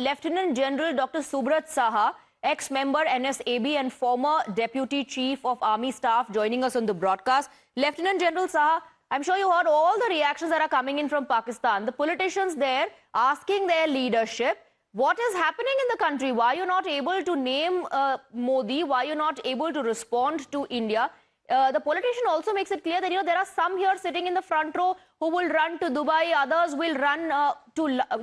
Lieutenant General Dr. Subrata Saha, ex-member NSAB and former Deputy Chief of Army Staff, joining us on the broadcast. Lieutenant General Saha, I'm sure you heard all the reactions that are coming in from Pakistan. The politicians there asking their leadership, what is happening in the country? Why are you not able to name Modi? Why are you not able to respond to India? The politician also makes it clear that there are some here sitting in the front row who will run to Dubai, others will run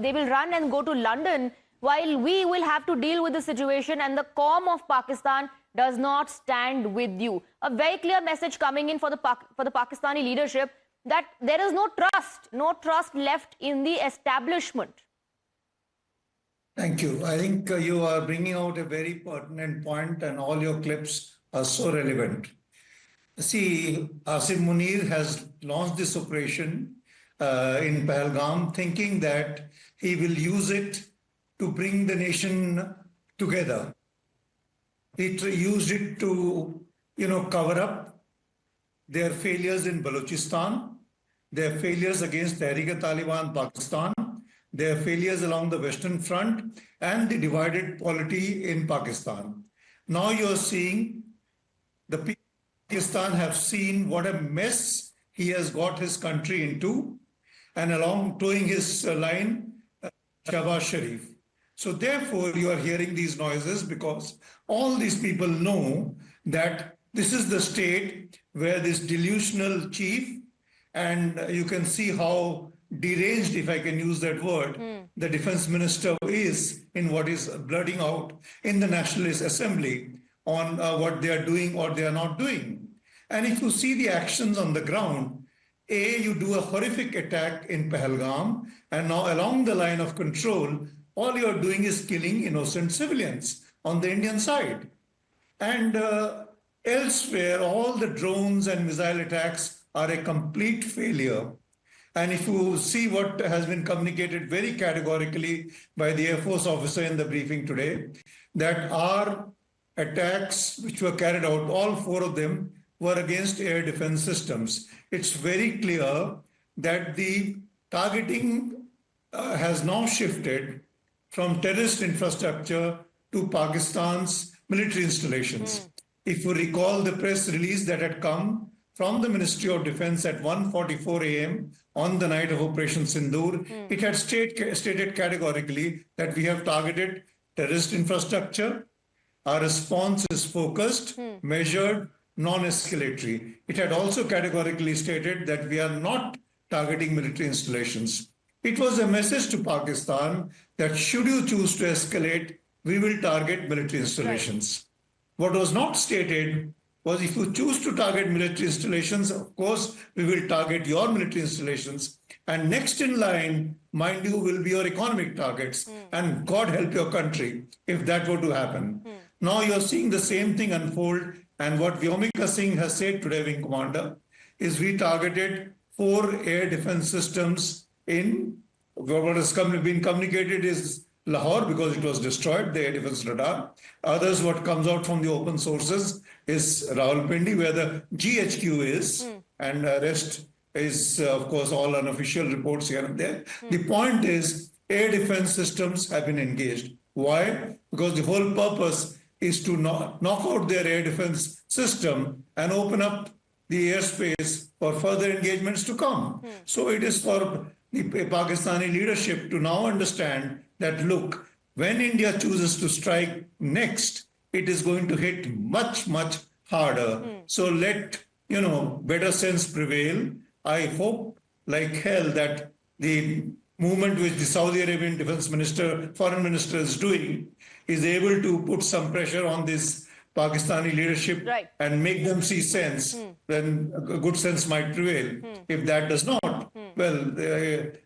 they will run and go to London, while we will have to deal with the situation, and the calm of Pakistan does not stand with you. A very clear message coming in for the Pakistani leadership that there is no trust left in the establishment. Thank you. I think you are bringing out a very pertinent point, and all your clips are so relevant. See, Asif Munir has launched this operation in Pahalgam, thinking that he will use it to bring the nation together. He used it to, cover up their failures in Balochistan, their failures against Tehreek-e-Taliban Pakistan, their failures along the Western Front, and the divided polity in Pakistan. Now you're seeing the people Pakistan have seen what a mess he has got his country into, and along towing his line, Shehbaz Sharif. So therefore, you are hearing these noises because all these people know that this is the state where this delusional chief, and you can see how deranged, if I can use that word, the defense minister is in what is blurting out in the Nationalist Assembly on what they are doing or they are not doing. And if you see the actions on the ground, you do a horrific attack in Pahalgam, and now along the line of control, all you're doing is killing innocent civilians on the Indian side. And elsewhere, all the drones and missile attacks are a complete failure. And if you see what has been communicated very categorically by the Air Force officer in the briefing today, that our attacks which were carried out, all four of them, were against air defense systems. It's very clear that the targeting has now shifted from terrorist infrastructure to Pakistan's military installations. If you recall the press release that had come from the Ministry of Defense at 1:44 a.m. on the night of Operation Sindoor, it had stated categorically that we have targeted terrorist infrastructure. Our response is focused, measured, non-escalatory. It had also categorically stated that we are not targeting military installations. It was a message to Pakistan that should you choose to escalate, we will target military installations. Right. What was not stated was if you choose to target military installations, of course, we will target your military installations. And next in line, mind you, will be your economic targets. And God help your country if that were to happen. Now you're seeing the same thing unfold. And what Vyomika Singh has said today, Wing Commander, is we targeted 4 air defense systems in what has been communicated is Lahore because it was destroyed, the air defense radar. Others, what comes out from the open sources is Rawalpindi, where the GHQ is, and rest is, of course, all unofficial reports here and there. The point is, air defense systems have been engaged. Why? Because the whole purpose is to knock out their air defense system and open up the airspace for further engagements to come. So it is for the Pakistani leadership to now understand that, look, when India chooses to strike next, it is going to hit much, much harder. So let, better sense prevail. I hope like hell that the movement which the Saudi Arabian defense minister, foreign minister is doing is able to put some pressure on this Pakistani leadership and make them see sense, then good sense might prevail. If that does not, well,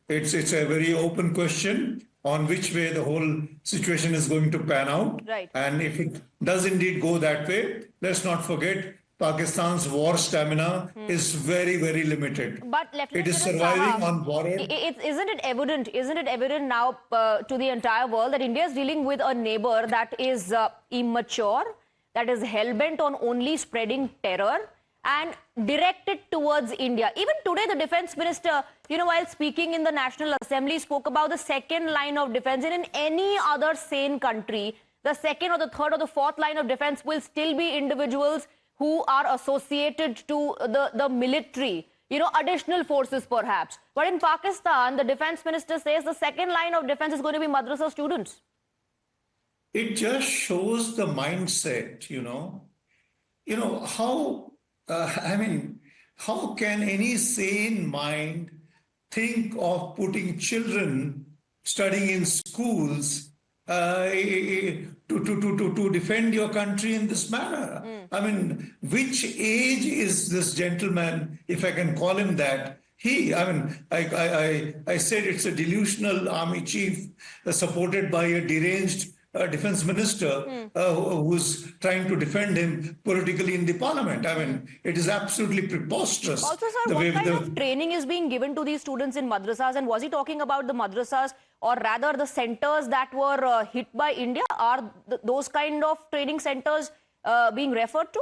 it's a very open question on which way the whole situation is going to pan out. And if it does indeed go that way, let's not forget Pakistan's war stamina is very, very limited. But it is surviving on borrowed. Isn't it evident now to the entire world that India is dealing with a neighbor that is immature, that is hell-bent on only spreading terror, and direct it towards India. Even today, the defense minister, while speaking in the National Assembly, spoke about the second line of defense. And in any other sane country, the second or the third or the fourth line of defense will still be individuals who are associated to the military, additional forces perhaps. But in Pakistan, the defense minister says the second line of defense is going to be madrasa students. It just shows the mindset, how, how can any sane mind think of putting children studying in schools to defend your country in this manner? I mean, which age is this gentleman, if I can call him that? I said it's a delusional army chief supported by a deranged defense minister who's trying to defend him politically in the parliament. I mean, it is absolutely preposterous. Also, sir, what kind of training is being given to these students in madrasas? And was he talking about the madrasas or rather the centers that were hit by India? Are those kind of training centers being referred to?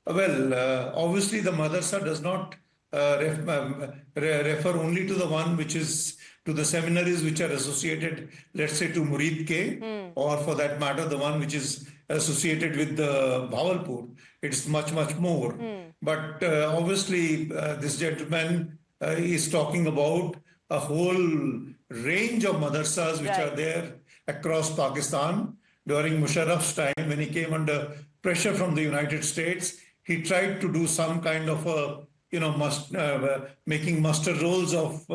Well, obviously the madrasa does not refer only to the one which is to the seminaries which are associated, let's say, to Murid Ke, or for that matter, the one which is associated with the Bhavalpur. It's much, much more. But obviously, this gentleman is talking about a whole range of madrasas which are there across Pakistan. During Musharraf's time, when he came under pressure from the United States, he tried to do some kind of a making muster rolls of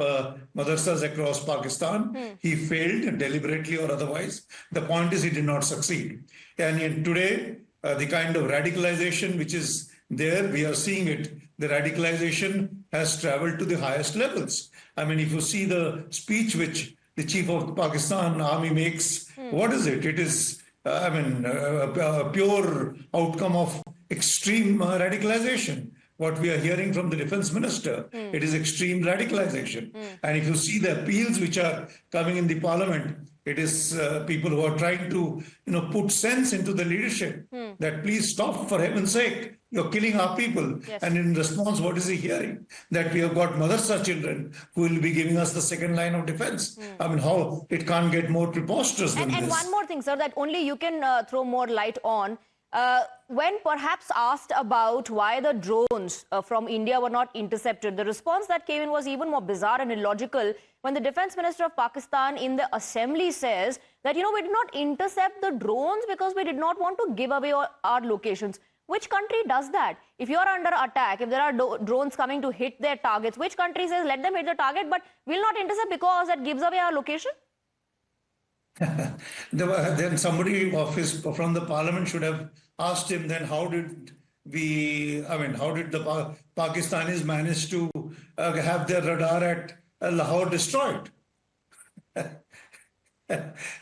madrasas across Pakistan. He failed deliberately or otherwise. The point is he did not succeed. And today, the kind of radicalization which is there, we are seeing it. The radicalization has traveled to the highest levels. I mean, if you see the speech which the chief of the Pakistan army makes, what is it? It is, a pure outcome of extreme radicalization. What we are hearing from the defense minister, it is extreme radicalization. And if you see the appeals which are coming in the parliament, it is people who are trying to, put sense into the leadership that please stop, for heaven's sake, you're killing our people. Yes. And in response, what is he hearing? That we have got madrasa children who will be giving us the second line of defense. I mean, how it can't get more preposterous than this. And one more thing, sir, that only you can throw more light on. When perhaps asked about why the drones from India were not intercepted, the response that came in was even more bizarre and illogical when the defense minister of Pakistan in the assembly says that, we did not intercept the drones because we did not want to give away our locations. Which country does that? If you are under attack, if there are drones coming to hit their targets, which country says let them hit the target but will not intercept because that gives away our location? Then somebody from the parliament should have asked him, then how did the Pakistanis manage to have their radar at Lahore destroyed?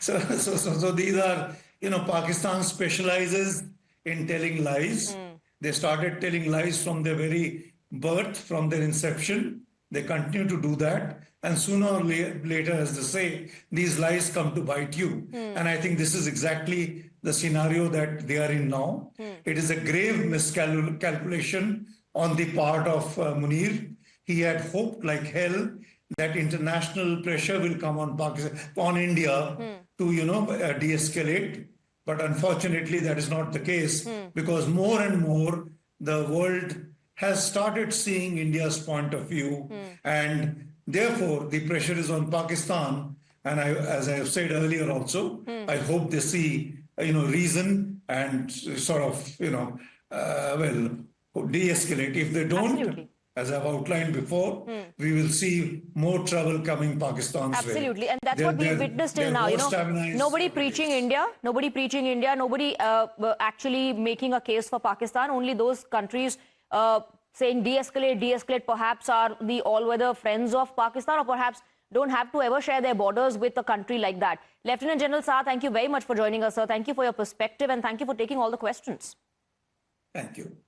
So these are, Pakistan specializes in telling lies. They started telling lies from their very birth, from their inception. They continue to do that. And sooner or later, as they say, these lies come to bite you. And I think this is exactly the scenario that they are in now. It is a grave miscalculation on the part of Munir. He had hoped like hell that international pressure will come on Pakistan, on India to, de-escalate. But unfortunately, that is not the case because more and more the world has started seeing India's point of view, and therefore the pressure is on Pakistan. And as I have said earlier also, I hope they see, reason and sort of, de-escalate. If they don't, Absolutely. as I've outlined before, we will see more trouble coming Pakistan's way. Absolutely. And that's what we've witnessed till now. Nobody preaching India, nobody actually making a case for Pakistan. Only those countries saying de-escalate perhaps are the all-weather friends of Pakistan, or perhaps don't have to ever share their borders with a country like that. Lieutenant General Saha, thank you very much for joining us, sir. Thank you for your perspective and thank you for taking all the questions. Thank you.